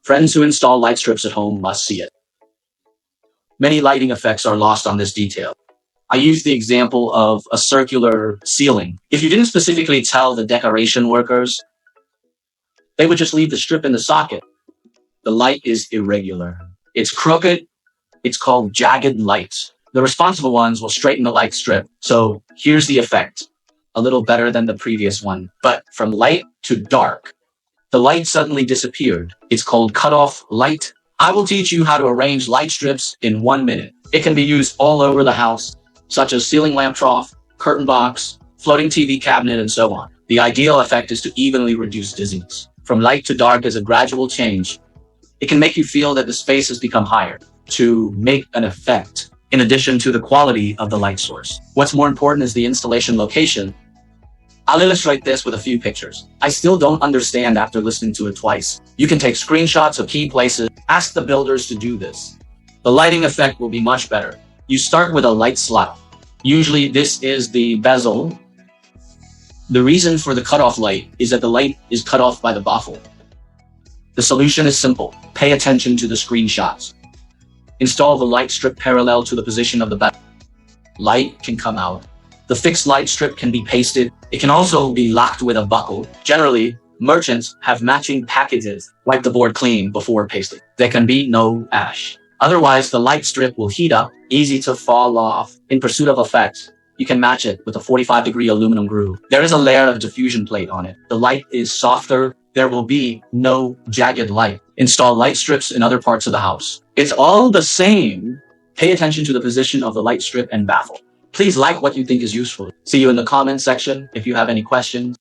Friends who install light strips at home must see it. Many lighting effects are lost on this detail. I use the example of a circular ceiling. If you didn't specifically tell the decoration workers, they would just leave the strip in the socket. The light is irregular. It's crooked. It's called jagged light. The responsible ones will straighten the light strip. So here's the effect. A little better than the previous one, but from light to dark. The light suddenly disappeared. It's called cutoff light. I will teach you how to arrange light strips in 1 minute. It can be used all over the house, such as ceiling lamp trough, curtain box, floating TV cabinet, and so on. The ideal effect is to evenly reduce dizziness. From light to dark is a gradual change. It can make you feel that the space has become higher to make an effect, in addition to the quality of the light source. What's more important is the installation location. I'll illustrate this with a few pictures. I still don't understand after listening to it twice. You can take screenshots of key places. Ask the builders to do this. The lighting effect will be much better. You start with a light slot. Usually this is the bezel. The reason for the cutoff light is that the light is cut off by the baffle. The solution is simple. Pay attention to the screenshots. Install the light strip parallel to the position of the bezel. Light can come out. The fixed light strip can be pasted. It can also be locked with a buckle. Generally, merchants have matching packages. Wipe the board clean before pasting. There can be no ash. Otherwise, the light strip will heat up, easy to fall off. In pursuit of effect, you can match it with a 45-degree aluminum groove. There is a layer of diffusion plate on it. The light is softer. There will be no jagged light. Install light strips in other parts of the house. It's all the same. Pay attention to the position of the light strip and baffle. Please like what you think is useful. See you in the comment section if you have any questions.